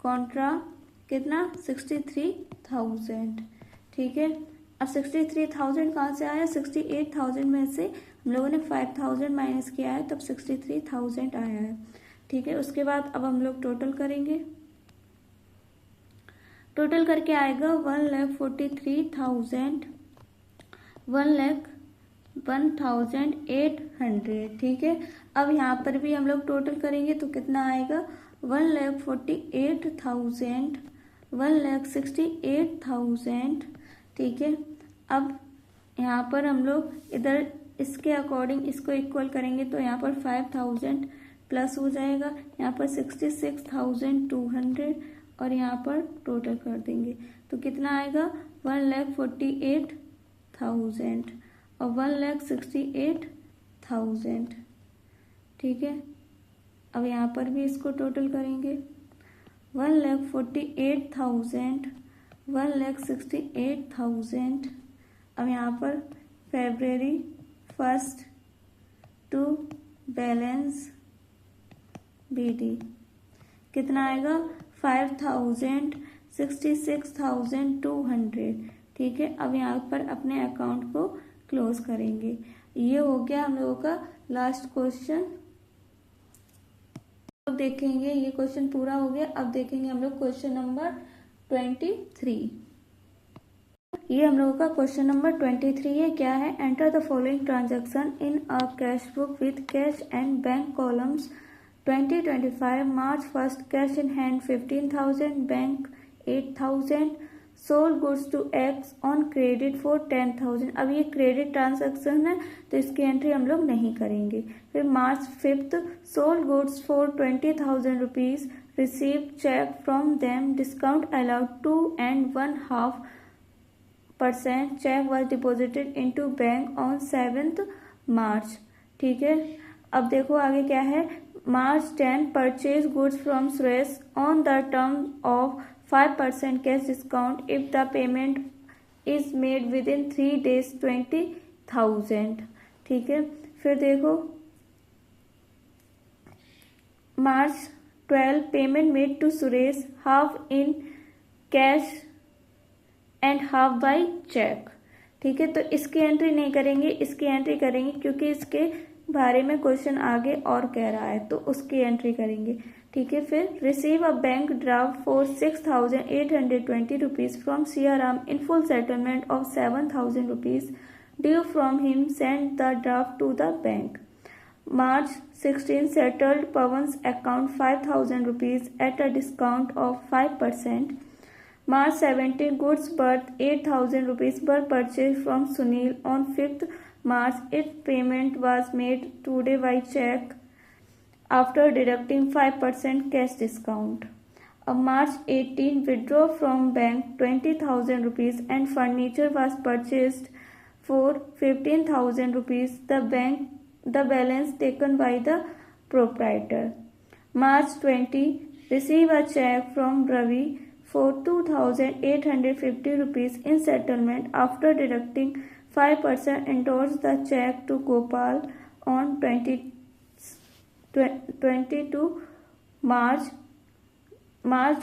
कॉन्ट्रा कितना 63,000, ठीक है। अब 63,000 कहाँ से आया, 68,000 में से हम लोगों ने 5,000 माइनस किया है तब 63,000 आया है, ठीक है। उसके बाद अब हम लोग टोटल करेंगे, टोटल करके आएगा 1,1,800, ठीक है। अब यहाँ पर भी हम लोग टोटल करेंगे तो कितना आएगा 1,48,000 ठीक है। अब यहाँ पर हम लोग इधर इसके अकॉर्डिंग इसको इक्वल करेंगे तो यहाँ पर 5,000 प्लस हो जाएगा, यहाँ पर 66,200 और यहाँ पर टोटल कर देंगे तो कितना आएगा 1,48,000 और 1,68,000, ठीक है। अब यहाँ पर भी इसको टोटल करेंगे 1,48,000 1,68,000। अब यहाँ पर February 1 टू बैलेंस BD कितना आएगा 5,66,200, ठीक है। अब यहाँ पर अपने अकाउंट को क्लोज करेंगे। ये हो गया हम लोगों का लास्ट क्वेश्चन। अब देखेंगे ये क्वेश्चन पूरा हो गया। अब देखेंगे हम लोग क्वेश्चन नंबर 23। ये हम लोगों का क्वेश्चन नंबर 23 है। क्या है? Enter the following transaction in a cash book with cash and bank columns 2025 March 1st cash in hand 15,000, bank 8,000, sold goods to X on credit for 10,000। अब ये क्रेडिट ट्रांजैक्शन है तो इसकी एंट्री हम लोग नहीं करेंगे। फिर March 5th sold goods for 20,000 rupees, receive cheque from them, discount allowed 2 and 1/2%, cheque was deposited into bank on 7th March. ठीक है, अब देखो आगे क्या है। March 10 purchase goods from Suresh on the term of 5% cash discount if the payment is made within 3 days 20,000। ठीक है, फिर देखो March 12 payment made to Suresh, half in cash and half by cheque. ठीक है, तो इसकी एंट्री नहीं करेंगे, इसकी एंट्री करेंगे क्योंकि इसके बारे में क्वेश्चन आगे और कह रहा है तो उसकी एंट्री करेंगे। ठीक है, फिर receive a bank draft for 6,820 rupees from Siyaram in full settlement of 7,000 rupees due from him, send the draft to the bank. March 16 settled Pawan's account 5,000 rupees at a discount of 5%. March 17 goods worth 8,000 rupees were purchased from Sunil on 5th March. Its payment was made today by check after deducting 5% cash discount. On March 18 withdraw from bank 20,000 rupees and furniture was purchased for 15,000 rupees. The balance taken by the proprietor. March 20 receive a check from Ravi for 2,850 rupees in settlement after deducting 5%, endorse the check to Gopal on 22 March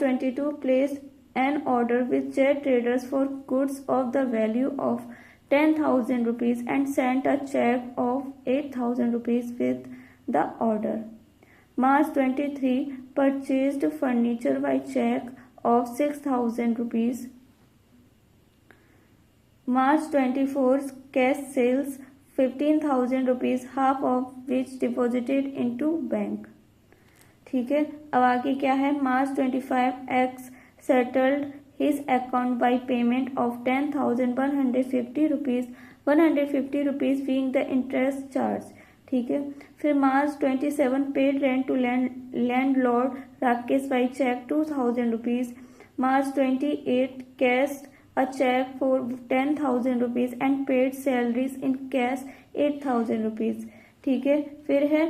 22 place an order with Jet Traders for goods of the value of 10,000 rupees and sent a check of 8,000 rupees with the order. March 23 purchased furniture by check of 6,000 rupees. March 24 cash sales 15,000 rupees, half of which deposited into bank. ठीक है, अब आगे क्या है। March 25 X settled his account by payment of 10,150 rupees, 150 rupees being the interest charge। ठीक है, फिर March 27 paid rent to landlord Rakesh by check 2,000 rupees। March 28 cashed a check for 10,000 rupees and paid salaries in cash 8,000 rupees। ठीक है, फिर है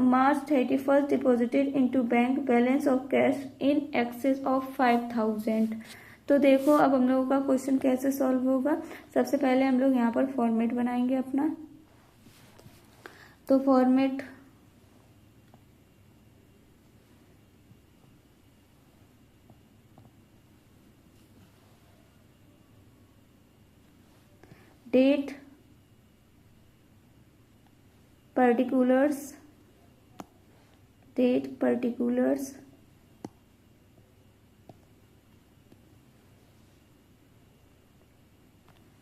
March 31 deposited into bank balance of cash in excess of 5,000। तो देखो अब हम लोगों का क्वेश्चन कैसे सॉल्व होगा। सबसे पहले हम लोग यहाँ पर फॉर्मेट बनाएंगे अपना। तो format date, particulars, date, particulars,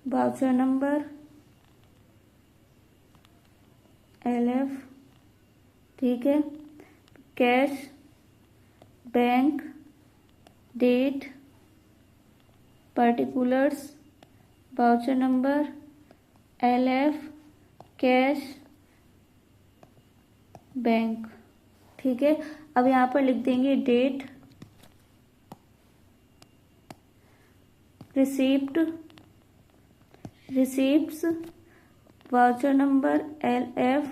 voucher number, LF। ठीक है, cash, bank, date, particulars, voucher number, LF, cash, bank. ठीक है, अब यहाँ पर लिख देंगे date, receipt, receipts, voucher number LF,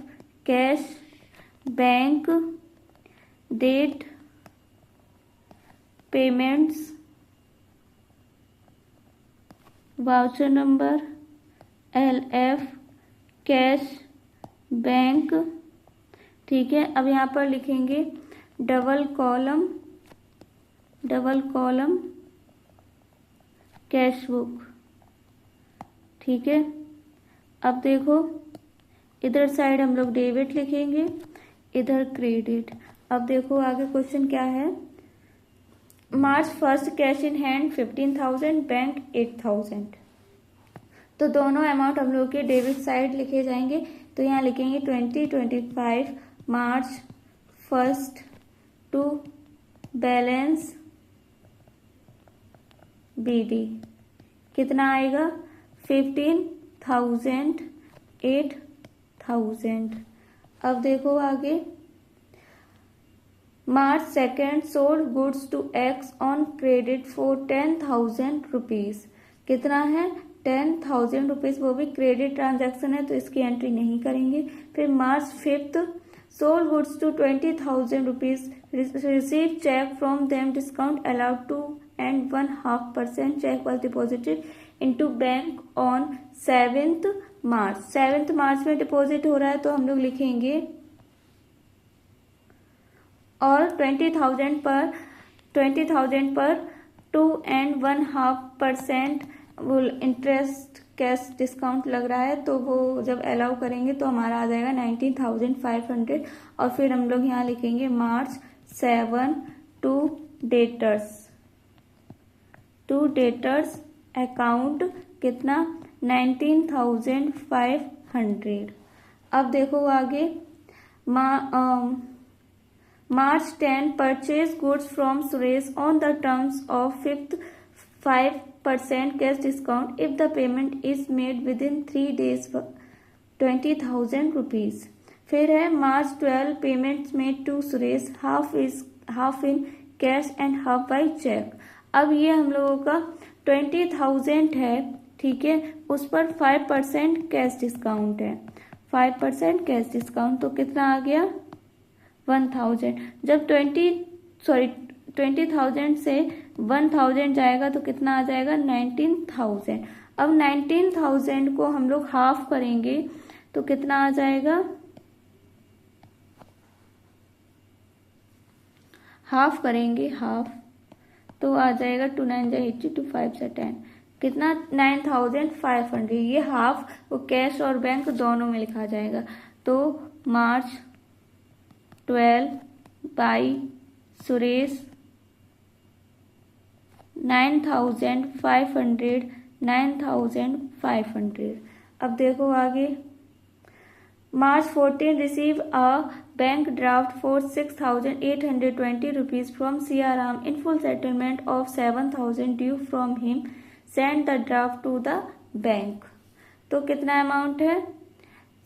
cash, bank, date, payments, voucher number LF, cash, bank. ठीक है, अब यहाँ पर लिखेंगे डबल कॉलम कैश बुक। ठीक है, अब देखो इधर साइड हम लोग डेबिट लिखेंगे, इधर क्रेडिट। अब देखो आगे क्वेश्चन क्या है। मार्च 1 कैश इन हैंड 15,000, बैंक 8,000। तो दोनों अमाउंट हम लोग के डेबिट साइड लिखे जाएंगे। तो यहाँ लिखेंगे 2025 मार्च 1 टू बैलेंस BD कितना आएगा 15,000 8,000। अब देखो आगे, March 2 sold goods to X on credit for 10,000 rupees कितना है 10,000 रुपीज, वो भी क्रेडिट ट्रांजैक्शन है तो इसकी एंट्री नहीं करेंगे। फिर March 5 sold goods to 20,000 rupees, receive cheque from them, discount allowed 2.5% cheque was deposited into bank on 7 March. 7 मार्च में डिपॉजिट हो रहा है तो हम लोग लिखेंगे और 20,000 पर 2.5% वो इंटरेस्ट कैश डिस्काउंट लग रहा है तो वो जब अलाउ करेंगे तो हमारा आ जाएगा 19,500। और फिर हम लोग यहाँ लिखेंगे मार्च 7 टू डेटर्स अकाउंट कितना 19,500। अब देखो आगे, March 10 purchase goods from Suresh on the terms of 5% cash discount if the payment is made within 3 days 20,000 rupees. फिर है March 12 payments made to Suresh half in cash and half by cheque. अब ये हम लोगों का 20,000 है, ठीक है, उस पर 5% कैश डिस्काउंट है, 5% कैश डिस्काउंट तो कितना आ गया 1,000। जब 20,000 से 1,000 जाएगा तो कितना आ जाएगा 19,000। अब 19,000 को हम लोग हाफ करेंगे तो कितना आ जाएगा, हाफ करेंगे हाफ तो आ जाएगा 2 9 80, 2 5 10 कितना 9,500। ये हाफ वो कैश और बैंक दोनों में लिखा जाएगा। तो मार्च 12 बाई सुरेश 9,500। अब देखो आगे, March 14 receive a bank draft for 6,820 rupees from Siyaram in full settlement of 7,000 due from him, send the draft to the bank. तो कितना अमाउंट है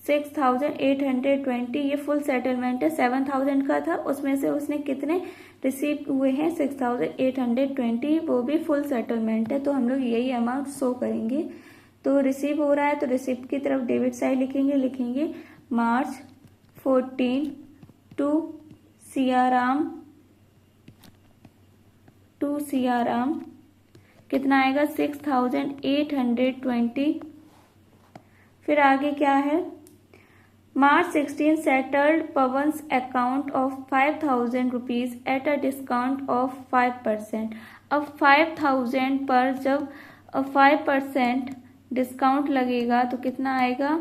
6,820, ये फुल सेटलमेंट है, 7,000 का था उसमें से उसने कितने रिसीव हुए हैं 6,820, वो भी फुल सेटलमेंट है तो हम लोग यही अमाउंट शो करेंगे। तो रिसीव हो रहा है तो रिसिप्ट की तरफ डेबिट साइड लिखेंगे मार्च 14 टू सियाराम कितना आएगा 6,820। फिर आगे क्या है, March 16 settled Pawan's account of 5,000 rupees at a discount of 5%। अब 5,000 पर जब 5% डिस्काउंट लगेगा तो कितना आएगा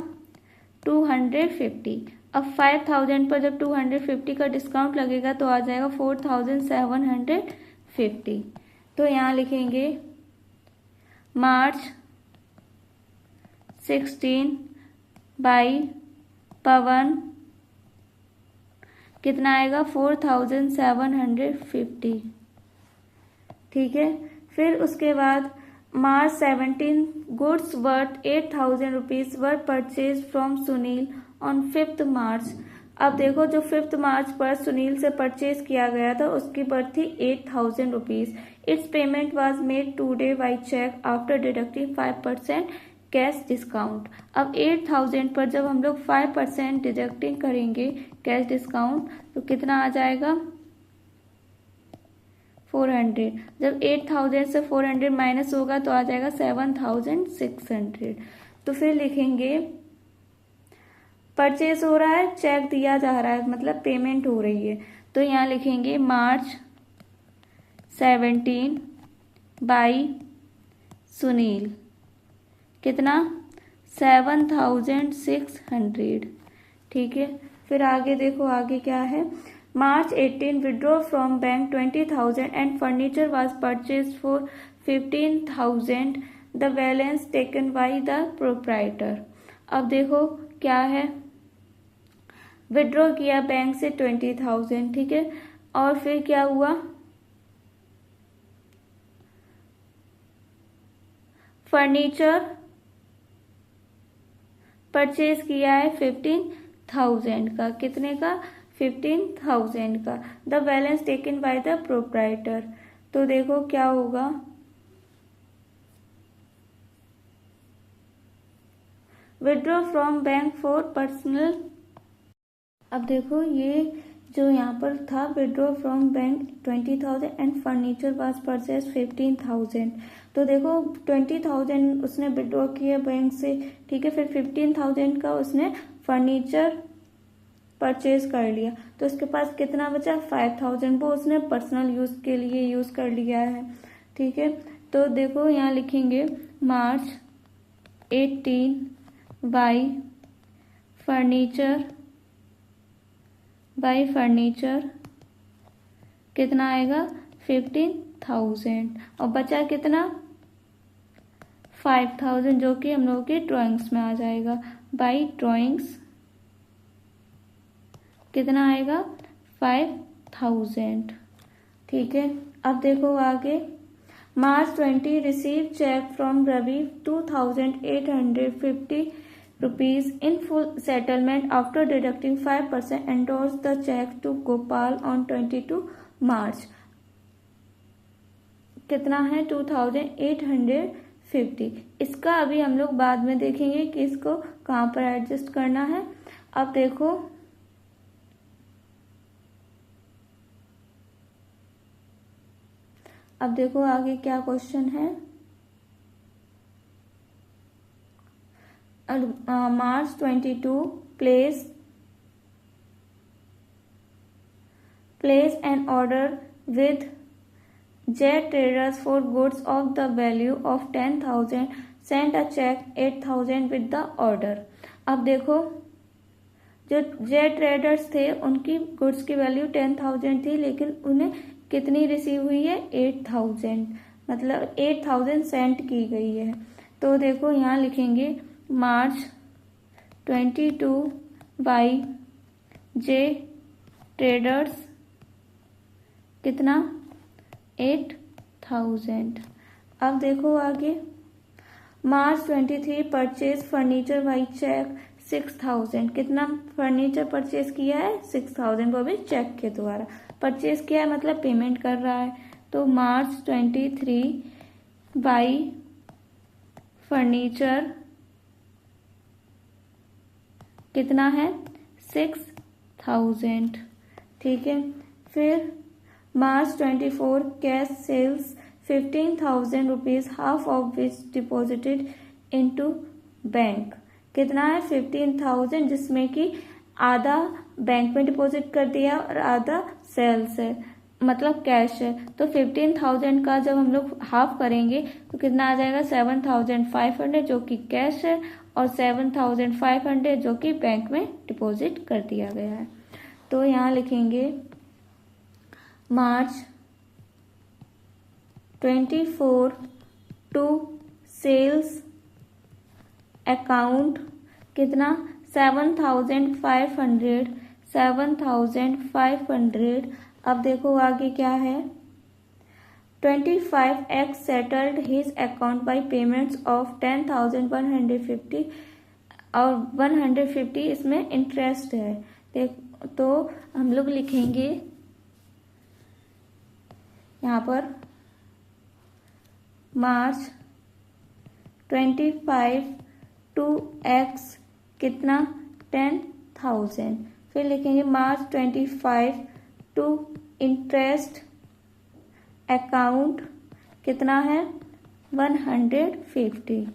250। अब 5,000 पर जब 250 का डिस्काउंट लगेगा तो आ जाएगा 4,750। तो यहाँ लिखेंगे मार्च 16 बाई पवन कितना आएगा 4,750, ठीक है। फिर उसके बाद मार्च 17 goods worth 8,000 rupees were purchase from Sunil on 5 मार्च। अब देखो जो 5 मार्च पर सुनील से परचेज किया गया था उसकी वर्थ थी 8,000 rupees. Its payment was made today by cheque after deducting 5% cash discount. अब 8,000 पर जब हम लोग 5% डिडक्टिंग करेंगे कैश डिस्काउंट तो कितना आ जाएगा 400। जब 8,000 से 400 माइनस होगा तो आ जाएगा 7,600। तो फिर लिखेंगे परचेज हो रहा है, चेक दिया जा रहा है, मतलब पेमेंट हो रही है। तो यहाँ लिखेंगे मार्च 17 बाई सुनील कितना 7,600, ठीक है। फिर आगे देखो आगे क्या है, March 18, withdraw from bank 20,000 and furniture was purchased for 15,000. The balance taken by the proprietor. अब देखो क्या है, विड्रॉ किया बैंक से 20,000, ठीक है, और फिर क्या हुआ, फर्नीचर परचेज किया है 15,000 का, कितने का, 15,000 का। The balance taken by the proprietor, तो देखो क्या होगा, withdraw from bank for personal. अब देखो ये जो यहाँ पर था, withdraw from bank 20,000 and furniture was purchase 15,000। तो देखो 20,000 उसने विड्रॉ किया बैंक से, ठीक है, फिर 15,000 का उसने फर्नीचर परचेज कर लिया, तो उसके पास कितना बचा, 5,000, वो उसने पर्सनल यूज के लिए यूज कर लिया है, ठीक है। तो देखो यहाँ लिखेंगे मार्च 18 बाई फर्नीचर कितना आएगा, 15,000, और बचा कितना, 5,000, जो कि हम लोगों की ड्राइंग्स में आ जाएगा। बाई ड्राइंग्स कितना आएगा, 5,000, ठीक है। अब देखो आगे, March 20 receive cheque from Ravi 2,850 rupees in full settlement after deducting 5%, endorse the check to Gopal on 22 March। कितना है, 2,850। इसका अभी हम लोग बाद में देखेंगे कि इसको कहाँ पर एडजस्ट करना है। अब देखो आगे क्या क्वेश्चन है। March 22 place an order with Jet Traders for goods of the value of 10,000, send a check 8,000 with the order। अब देखो जो जेट ट्रेडर्स थे उनकी गुड्स की वैल्यू 10,000 थी, लेकिन उन्हें कितनी रिसीव हुई है, 8,000, मतलब 8,000 सेंड की गई है। तो देखो यहाँ लिखेंगे मार्च 22 बाई जे ट्रेडर्स कितना, 8,000। अब देखो आगे, मार्च 23 परचेज फर्नीचर बाई चेक 6,000, कितना फर्नीचर परचेज किया है, 6,000, वो भी चेक के द्वारा परचेज किया है, मतलब पेमेंट कर रहा है। तो मार्च 23 बाई फर्नीचर कितना है, 6,000, ठीक है। फिर March 24 cash sales 15,000 rupees, half of which deposited into bank, कितना है, 15,000, जिसमें कि आधा बैंक में डिपॉजिट कर दिया और आधा सेल्स है, मतलब कैश है। तो 15,000 का जब हम लोग हाफ करेंगे तो कितना आ जाएगा, 7,500, जो कि कैश है, और 7,500 जो कि बैंक में डिपॉजिट कर दिया गया है। तो यहाँ लिखेंगे मार्च 24 टू सेल्स अकाउंट कितना, 7,500। अब देखो आगे क्या है, 25x settled his account by payments of 10,150 और 150 इसमें इंटरेस्ट है। तो हम लोग लिखेंगे यहाँ पर मार्च 25 टू x कितना, 10,000। फिर लिखेंगे मार्च 25 टू इंटरेस्ट अकाउंट कितना है, 150,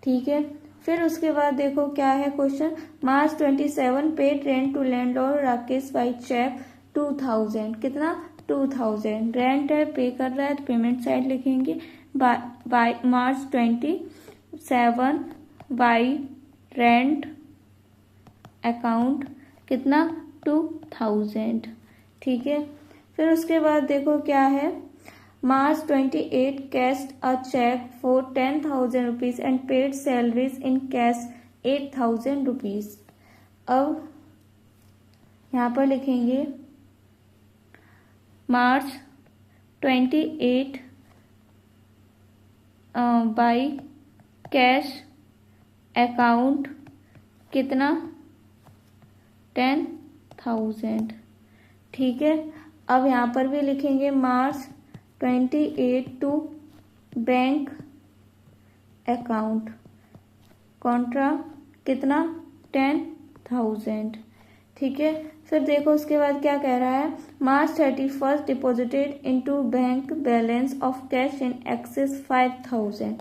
ठीक है। फिर उसके बाद देखो क्या है question, March 27 paid rent to landlord Rakesh by cheque 2,000, कितना, 2,000 रेंट है, पे कर रहा है, तो पेमेंट साइड लिखेंगे। By March 27 by rent account कितना, 2,000, ठीक है। फिर उसके बाद देखो क्या है, March 28 cashed a check for 10,000 rupees and paid salaries in cash 8,000 rupees। अब यहाँ पर लिखेंगे March 28 बाई कैश अकाउंट कितना 10,000। ठीक है। अब यहाँ पर भी लिखेंगे March 28 to bank account contra कितना 10,000। ठीक है। फिर देखो उसके बाद क्या कह रहा है, March 31 deposited into bank balance of cash in excess 5,000।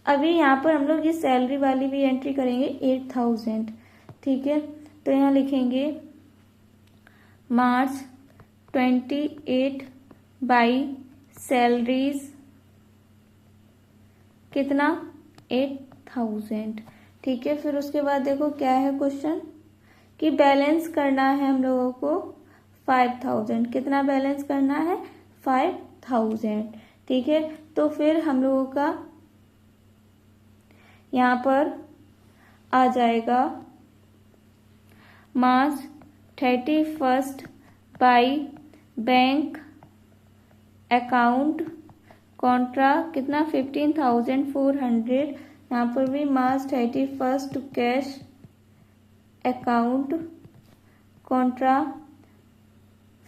अभी यहाँ पर हम लोग ये सैलरी वाली भी एंट्री करेंगे 8,000। ठीक है। तो यहाँ लिखेंगे March 28 बाई सैलरीज कितना 8,000। ठीक है। फिर उसके बाद देखो क्या है क्वेश्चन कि बैलेंस करना है हम लोगों को 5,000। कितना बैलेंस करना है 5,000। ठीक है। तो फिर हम लोगों का यहाँ पर आ जाएगा March 31 by bank account contra कितना 15,400। यहाँ पर भी March 31 to cash account contra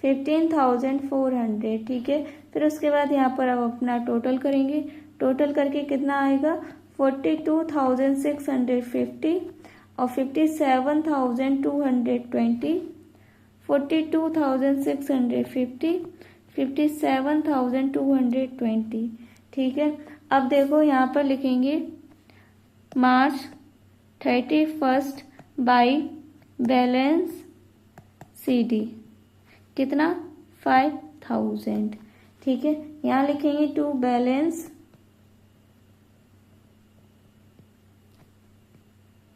15,400। ठीक है। फिर उसके बाद यहाँ पर अब अपना टोटल करेंगे, टोटल करके कितना आएगा 42,650 और 57,220 42,650 57,220। ठीक है। अब देखो यहाँ पर लिखेंगे March 31 बाई बैलेंस CD कितना 5,000। ठीक है। यहाँ लिखेंगे टू बैलेंस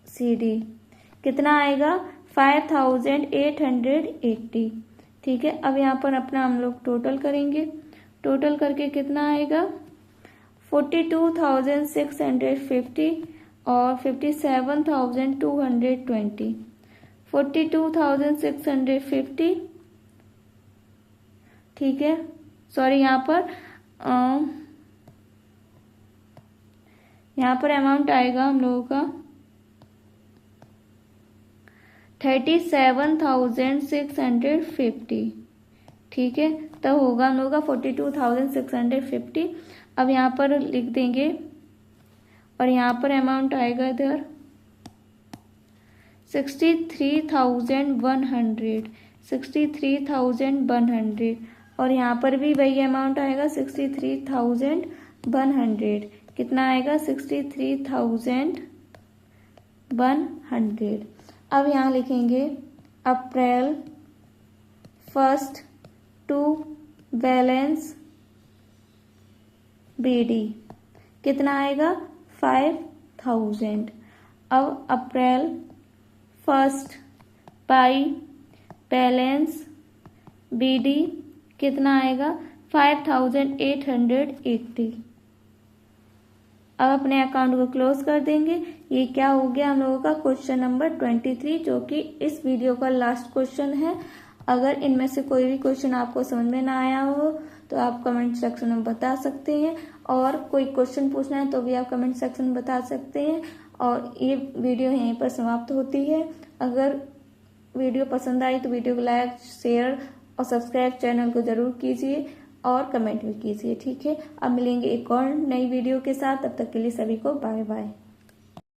CD कितना आएगा 5,880। ठीक है। अब यहाँ पर अपना हम लोग टोटल करेंगे, टोटल करके कितना आएगा 42,650 और 57,220 42,650। ठीक है। सॉरी यहाँ पर अमाउंट आएगा हम लोगों का 37,650। ठीक है। तब होगा हम लोगों का 42,650। अब यहाँ पर लिख देंगे और यहाँ पर अमाउंट आएगा इधर 63,100 और यहाँ पर भी वही अमाउंट आएगा 63,100। कितना आएगा 63,100। अब यहाँ लिखेंगे अप्रैल 1 टू बैलेंस BD कितना आएगा 5,000। अब अप्रैल 1 बाई बैलेंस BD कितना आएगा 5,880। अब अपने अकाउंट को क्लोज कर देंगे। ये क्या हो गया हम लोगों का क्वेश्चन नंबर 23, जो कि इस वीडियो का लास्ट क्वेश्चन है। अगर इनमें से कोई भी क्वेश्चन आपको समझ में ना आया हो तो आप कमेंट सेक्शन में बता सकते हैं, और कोई क्वेश्चन पूछना है तो भी आप कमेंट सेक्शन में बता सकते हैं। और ये वीडियो यहीं पर समाप्त होती है। अगर वीडियो पसंद आई तो वीडियो को लाइक, शेयर और सब्सक्राइब चैनल को जरूर कीजिए और कमेंट भी कीजिए। ठीक है। अब मिलेंगे एक और नई वीडियो के साथ, तब तक के लिए सभी को बाय बाय।